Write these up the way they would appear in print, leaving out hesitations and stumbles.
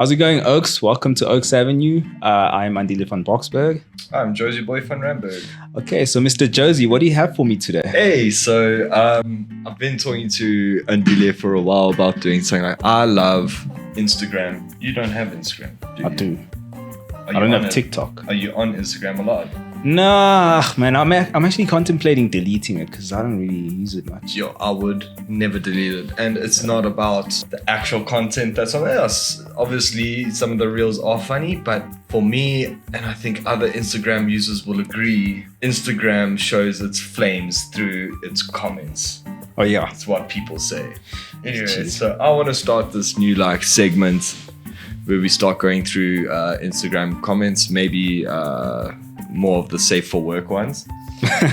How's it going, Oaks? Welcome to Oaks Avenue. I'm Andile van Boksburg. I'm Josie Boy van Ramberg. Okay, so Mr. Josie, what do you have for me today? Hey, so I've been talking to Andile for a while about doing something like, I love Instagram. You don't have Instagram, do you? I do. Are I you don't on have it? TikTok. Are you on Instagram a lot? Nah, man, I'm actually contemplating deleting it because I don't really use it much. Yo, I would never delete it. And it's not about the actual content that's on there. Obviously, some of the reels are funny, but for me, and I think other Instagram users will agree, Instagram shows its flames through its comments. Oh, yeah. That's what people say. Anyway, Jeez. so I want to start this new segment where we start going through Instagram comments, maybe more of the safe for work ones.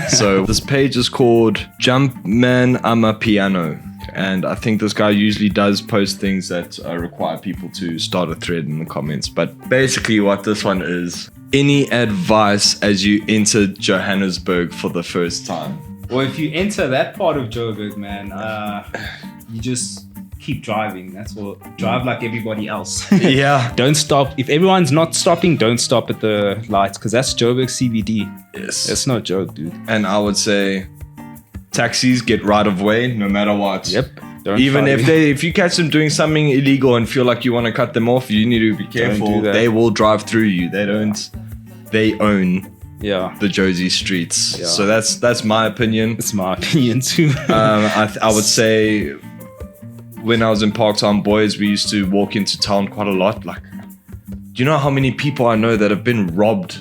So this page is called Jumpman I'm Piano. And I think this guy usually does post things that require people to start a thread in the comments. But basically what this one is, any advice as you enter Johannesburg for the first time? Well, if you enter that part of Joburg, man, you just keep driving. That's all. Drive like everybody else. Yeah. Don't stop. If everyone's not stopping, don't stop at the lights because that's Joburg CBD. Yes. That's no joke, dude. And I would say taxis get right of way no matter what. Yep. Don't Even fight. if you catch them doing something illegal and feel like you want to cut them off, you need to be careful. do that. They will drive through you. They own Yeah. the Josie streets. Yeah. So that's my opinion. It's my opinion too. I would say when I was in Parktown Boys, we used to walk into town quite a lot. Like, do you know how many people I know that have been robbed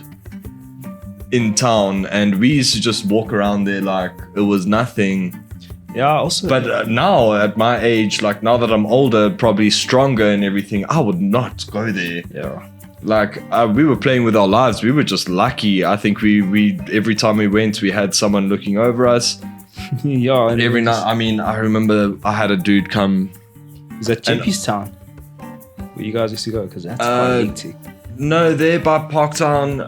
in town? And we used to just walk around there like it was nothing. Yeah, also. But now at my age, like now that I'm older, probably stronger and everything, I would not go there. yeah. Like we were playing with our lives. We were just lucky. I think we every time we went, we had someone looking over us. Yeah. And Every night, I mean, I remember I had a dude come. is that JP's town? Where you guys used to go? Because that's quite hectic. No, they're by Parktown.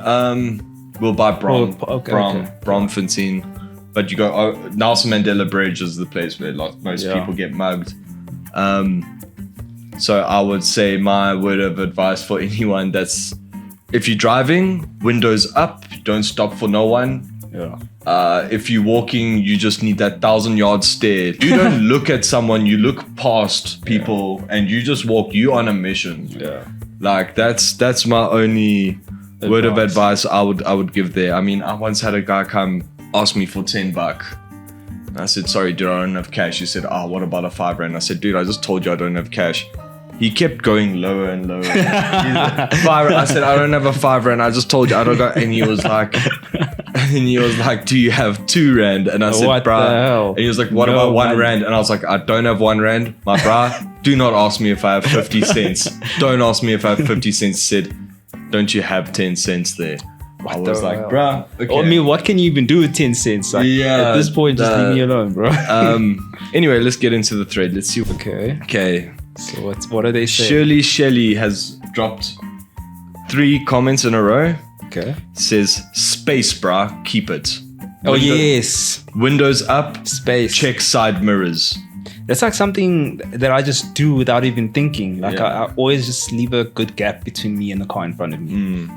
Well, by Brom, okay. Bromfontein. But you go Nelson Mandela Bridge is the place where most Yeah. people get mugged. So I would say my word of advice for anyone that's, if you're driving, windows up, don't stop for no one. Yeah. If you're walking, you just need that 1,000-yard stare. You don't look at someone, you look past people and you just walk. You on a mission. Yeah. Like that's my only word of advice I would give there. I mean, I once had a guy come ask me for $10. I said, sorry, dude, I don't have cash. He said, what about a R5? I said, dude, I just told you I don't have cash. He kept going lower and lower. I said, I don't have a R5. I just told you I don't got. And he was like, do you have R2? And I said, What the bruh. hell? And he was like, what No, about man. R1? And I was like, I don't have R1. My bruh, do not ask me if I have 50 cents. Don't ask me if I have 50 cents. He said, don't you have 10 cents there? I was the like, hell? bruh, okay. I mean, what can you even do with 10 cents? Like, Yeah, at this point, just leave me alone, bro. Anyway, let's get into the thread. Let's see. Okay. So what are they saying? Shirley Shelley has dropped 3 comments in a row. Okay. Says, space, brah, keep it. Oh, yes. Windows up, Space. check side mirrors. That's like something that I just do without even thinking. Like, Yeah. I always just leave a good gap between me and the car in front of me.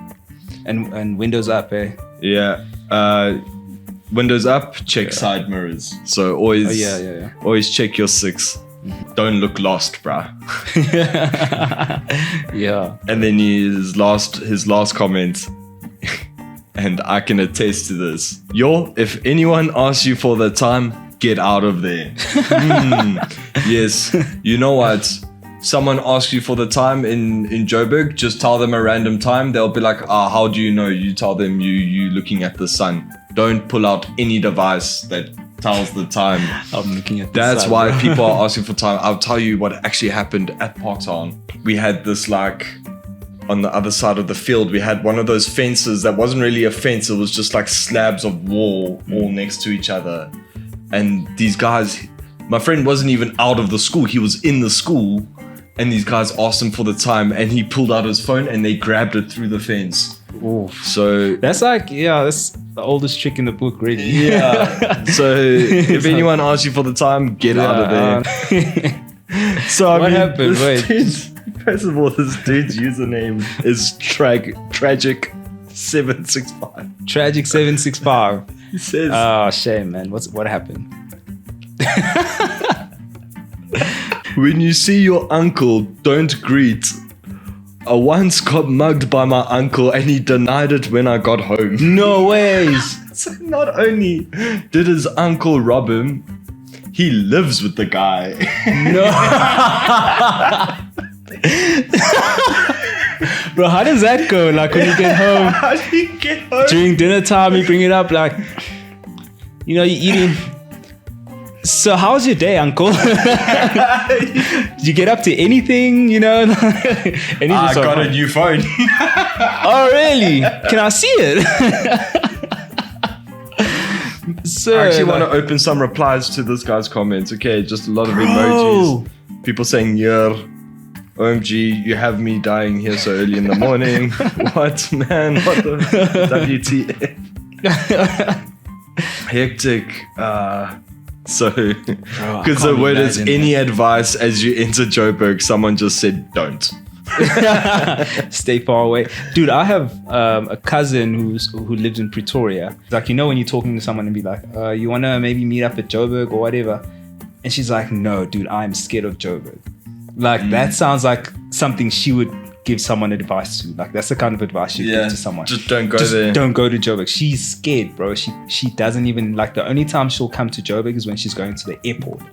And windows up, eh? Yeah. Windows up, check side mirrors. So always, Oh, yeah. always check your 6. Don't look lost, bruh. Yeah. And then his last comment, and I can attest to this. If anyone asks you for the time, get out of there. Yes. You know what? Someone asks you for the time in Joburg, just tell them a random time. They'll be like, how do you know? You tell them you looking at the sun. Don't pull out any device that tells the time. I'm looking at That's sun, why bro. people are asking for time. I'll tell you what actually happened at Parktown. We had this on the other side of the field, we had one of those fences that wasn't really a fence. It was just like slabs of wall all next to each other. And these guys, my friend wasn't even out of the school. He was in the school. And these guys asked him for the time and he pulled out his phone and they grabbed it through the fence. Oof. So That's that's the oldest trick in the book, really. yeah. So if anyone asks you for the time, get out of there. So What happened? Wait. First of all, this dude's username is tragic765. Tragic765. He says, Oh, shame, man. What happened? when you see your uncle, don't greet. I once got mugged by my uncle and he denied it when I got home. No ways. So not only did his uncle rob him, he lives with the guy. No. Bro, how does that go? Like when you get home, How do you get home? during dinner time, you bring it up like, you know, you're eating. So how was your day, uncle? Did you get up to anything, you know? And I just got like, a new phone. oh, really? Can I see it? So, I actually want to open some replies to this guy's comments. Okay, just a lot of emojis. People saying, yeah, OMG, you have me dying here so early in the morning. What, man? What the WTF? Hectic. So, because the word is any advice as you enter Joburg, someone just said don't. Stay far away, dude. I have a cousin who lives in Pretoria. Like, you know, when you're talking to someone and be like, you wanna maybe meet up at Joburg or whatever, and she's like, no, dude, I'm scared of Joburg. Like that sounds like something she would give someone advice to. Like that's the kind of advice you give to someone. Just don't go there. Don't go to Joburg. She's scared, bro. She doesn't even like. The only time she'll come to Joburg is when she's going to the airport.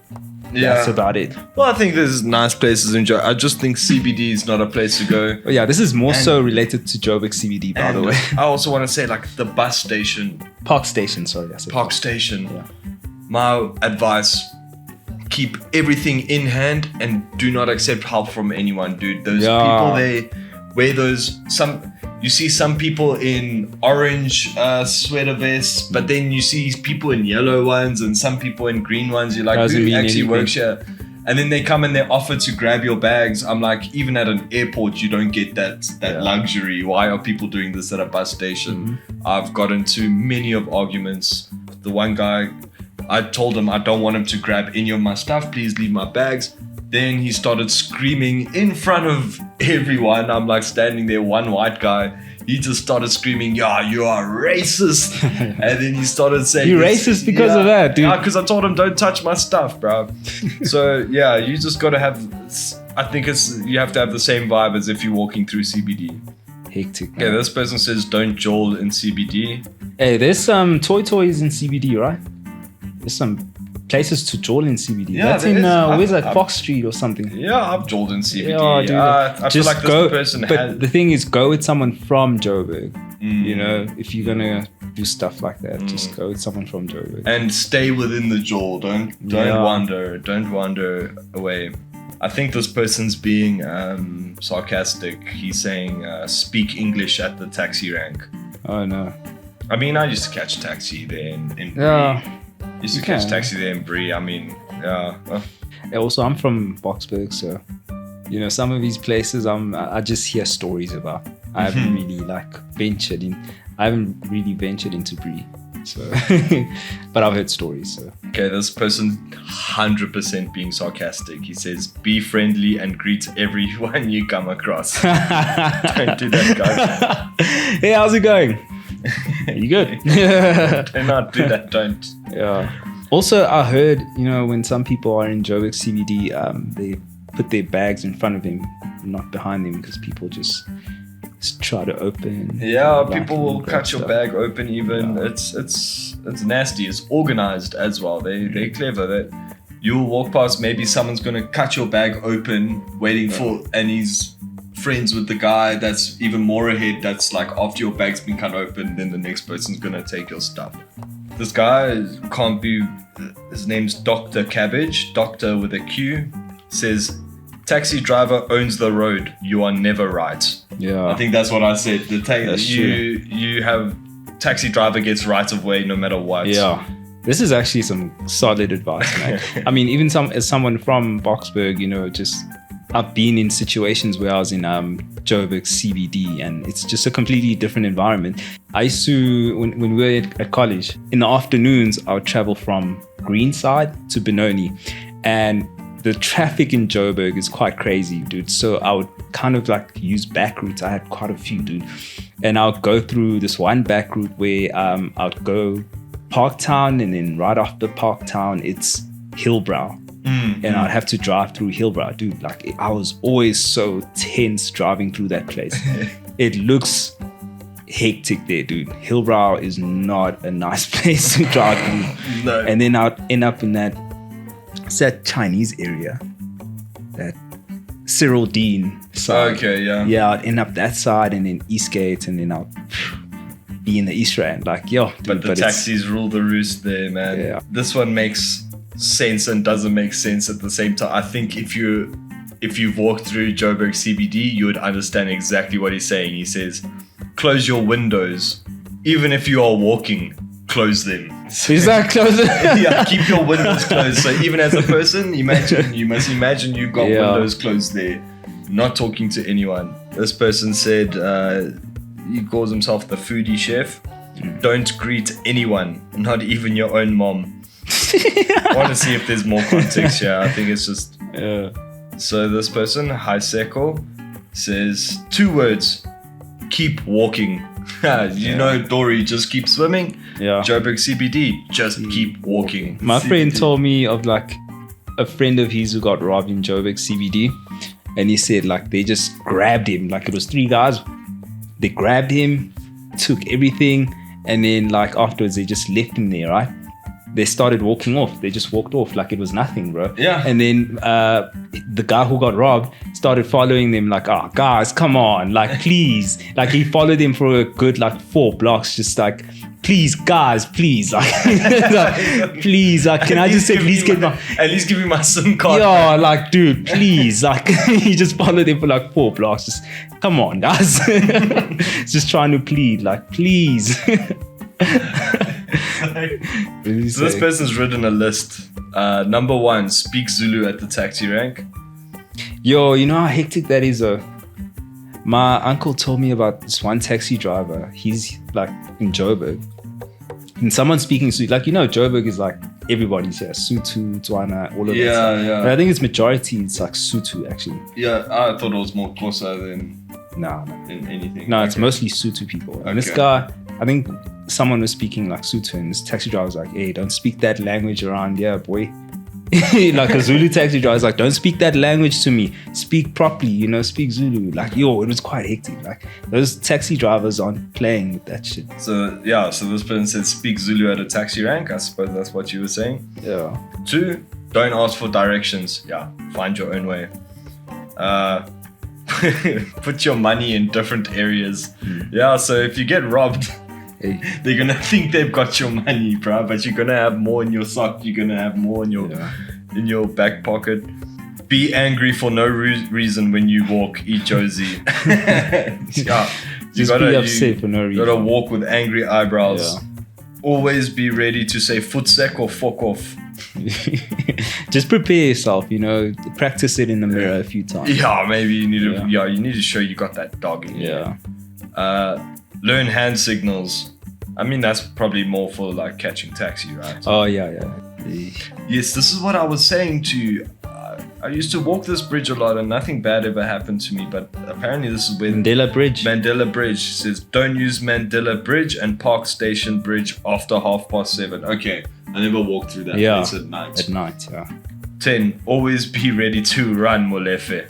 Yeah. That's about it. Well, I think there's nice places in Joburg. I just think CBD is not a place to go. But yeah, this is more so related to Joburg CBD, by the way. I also want to say, like, the bus station. Park station, sorry. I said Park station. Yeah. My advice, keep everything in hand and do not accept help from anyone, dude. Those people, they wear those... You see some people in orange sweater vests, but then you see people in yellow ones and some people in green ones. You're like, who actually works here? And then they come and they offer to grab your bags. I'm like, even at an airport, you don't get that luxury. Why are people doing this at a bus station? I've got into many of arguments. The one guy, I told him I don't want him to grab any of my stuff. Please leave my bags. Then he started screaming in front of everyone. I'm like standing there, one white guy. He just started screaming, yeah, you are racist. And then he started saying... You're racist because of that, dude. Yeah, because I told him, don't touch my stuff, bro. So, yeah, you just got to have... I think you have to have the same vibe as if you're walking through CBD. Hectic. Okay, this person says, don't joel in CBD. Hey, there's some toys in CBD, right? There's some places to joel in CBD. Yeah, that's in where's that, Fox Street or something? Yeah, I've joeled in CBD. Yeah, dude. I feel like this person but the thing is, go with someone from Joburg. You know, if you're gonna do stuff like that, just go with someone from Joburg. And stay within the joel. Don't wander. Don't wander away. I think this person's being sarcastic. He's saying, speak English at the taxi rank. Oh no. I mean, I used to catch a taxi there in Brie. Yeah. Used to catch taxi there in Brie. I mean, yeah. Also, I'm from Boksburg, so you know some of these places I just hear stories about. I haven't really ventured into Brie, so but I've heard stories. So okay, this person 100% being sarcastic. He says, "Be friendly and greet everyone you come across." Don't do that, guys. Hey, how's it going? You good? Do not do that. Don't. Yeah. Also, I heard, you know, when some people are in Joburg CBD, they put their bags in front of them, not behind them, because people just try to open. Yeah, people will cut your bag open. Even it's nasty. It's organized as well. They're clever. That you'll walk past, maybe someone's gonna cut your bag open, waiting for, and he's friends with the guy that's even more ahead. That's like after your bag's been cut open, then the next person's gonna take your stuff. This guy can't be. His name's Dr. Cabbage, Doctor with a Q, says, taxi driver owns the road. You are never right. Yeah. I think that's what I said. You have taxi driver gets right of way no matter what. Yeah. This is actually some solid advice, man. I mean, even as someone from Boksburg, you know, just I've been in situations where I was in Joburg CBD, and it's just a completely different environment. I used to, when we were at college, in the afternoons, I would travel from Greenside to Benoni, and the traffic in Joburg is quite crazy, dude. So I would kind of like use back routes. I had quite a few, dude. And I would go through this one back route where I'd go Parktown, and then right after Parktown, it's Hillbrow. And I'd have to drive through Hillbrow, dude. Like, I was always so tense driving through that place. It looks hectic there, dude. Hillbrow is not a nice place to drive through. No. And then I'd end up in that Chinese area, that Cyril Dean side. Okay, yeah. Yeah, I'd end up that side, and then Eastgate, and then I'll be in the East Rand. Like, yo, dude, But the it's- taxis rule the roost there, man. Yeah. This one makes sense and doesn't make sense at the same time. I think if you've walked through Joburg CBD, you would understand exactly what he's saying. He says, close your windows. Even if you are walking, close them. Is that closer? Yeah, keep your windows closed. So even as a person, you must imagine you've got Yeah. windows closed there, not talking to anyone. This person said he calls himself the foodie chef. Don't greet anyone, not even your own mom. I want to see if there's more context here. I think it's just... Yeah. So this person, Hi Seko, says 2 words. Keep walking. You know, Dory, just keep swimming. Yeah. Joburg CBD, just keep walking. My friend CBD. told me of like a friend of his who got robbed in Joburg CBD, and he said like they just grabbed him. Like, it was 3 guys. They grabbed him, took everything, and then like afterwards they just left him there, right? They started walking off. They just walked off like it was nothing, bro. Yeah. And then the guy who got robbed started following them like, oh, guys, come on. Like, please. Like, he followed them for a good, like, 4 blocks. Just like, please, guys, please. Like, like, please. Like, can I just at least get my... At least give me my SIM card. Yo, like, dude, please. Like, he just followed them for like 4 blocks. Just, come on, guys. Just trying to plead. Like, please. Really So this say? person's written a list. Number 1, speak Zulu at the taxi rank. Yo, you know how hectic that is, though? My uncle told me about this one taxi driver. He's like in Joburg. And someone speaking Sotho. Like, you know, Joburg is like everybody's here. Sotho, Tswana, all of that. Yeah. But I think it's majority, it's like Sotho, actually. Yeah, I thought it was more Xhosa than No. anything. No, it's mostly Sotho people. And this Okay. guy, I think someone was speaking like Sotho, and this taxi driver was like, hey, don't speak that language around here, boy. Like a Zulu taxi driver was like, don't speak that language to me. Speak properly, you know, speak Zulu. Like, yo, it was quite hectic. Like, those taxi drivers aren't playing with that shit. So this person said speak Zulu at a taxi rank. I suppose that's what you were saying. Yeah. 2, don't ask for directions. Yeah, find your own way. Put your money in different areas. Yeah, so if you get robbed, Hey. they're gonna think they've got your money, bro. But you're gonna have more in your sock. You're gonna have more in your back pocket. Be angry for no reason when you walk. Eat Josie. Yeah, you Just be upset for no reason. gotta walk with angry eyebrows. Yeah. Always be ready to say footsack or fuck off. Just prepare yourself, you know, practice it in the mirror a few times. Yeah, maybe you need to. Yeah. You need to show you got that dog in you. Yeah. Learn hand signals. I mean, that's probably more for like catching taxi, right? Oh, yeah. Yes, this is what I was saying to you. I used to walk this bridge a lot and nothing bad ever happened to me, but apparently this is where Mandela Bridge. Mandela Bridge says don't use Mandela Bridge and Park Station Bridge after 7:30. Okay, I never walked through that Yeah. place at night. At night, yeah. 10, always be ready to run, Molefe.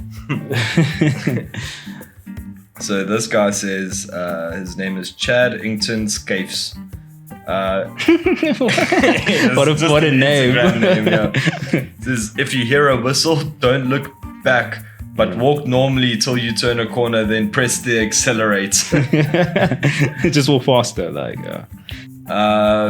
So this guy says his name is Chad Ington Scapes. What a name. Says, if you hear a whistle, don't look back, but walk normally till you turn a corner, then press the accelerate. Just walk faster, like,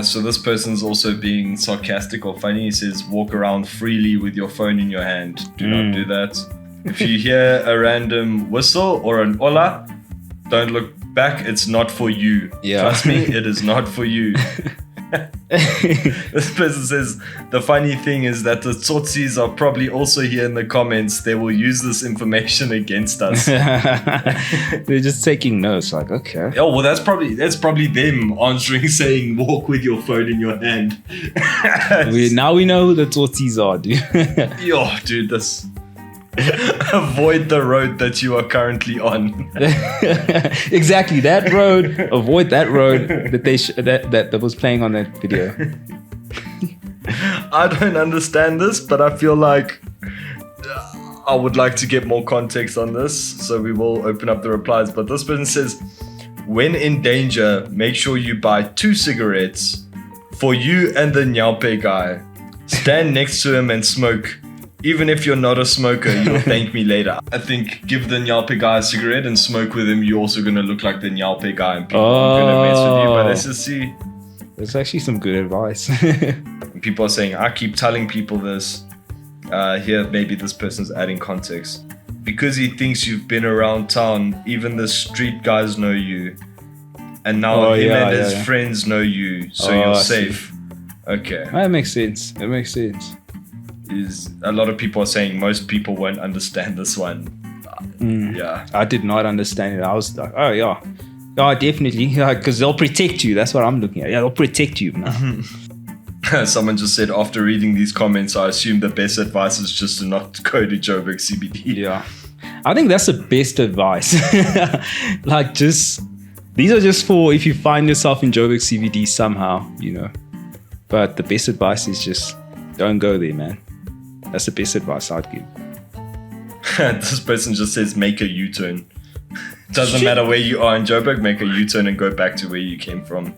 So this person's also being sarcastic or funny. He says, walk around freely with your phone in your hand. Do not do that. If you hear a random whistle or an ola, don't look back. It's not for you. Yeah. Trust me, it is not for you. This person says, the funny thing is that the Tsotsis are probably also here in the comments. They will use this information against us. They're just taking notes, like, okay. Oh, well, that's probably them answering, saying, walk with your phone in your hand. Now we know who the Tsotsis are, dude. Yo, dude, this... Avoid the road that you are currently on. Exactly, that road. Avoid that road that was playing on that video. I don't understand this, but I feel like I would like to get more context on this, so we will open up the replies. But this person says, when in danger, make sure you buy 2 cigarettes for you and the Nyaupe guy. Stand next to him and smoke. Even if you're not a smoker, you'll thank me later. I think give the Nyaupe guy a cigarette and smoke with him, you're also going to look like the Nyaupe guy and people aren't going to mess with you. But let's just see. That's actually some good advice. People are saying, I keep telling people this. Here, maybe this person's adding context. Because he thinks you've been around town, even the street guys know you. And now his friends know you, so you're safe. Okay. That makes sense. That makes sense. A lot of people are saying most people won't understand this one. Yeah. I did not understand it. I was like, oh, yeah. Oh, definitely. Because they'll protect you. That's what I'm looking at. Yeah, they'll protect you. Someone just said, after reading these comments, I assume the best advice is just to not go to Joburg CBD. Yeah. I think that's the best advice. Like, these are just for if you find yourself in Joburg CBD somehow, But the best advice is just don't go there, man. That's the best advice I'd give. This person just says, make a U-turn. Doesn't matter where you are in Joburg, make a U-turn and go back to where you came from.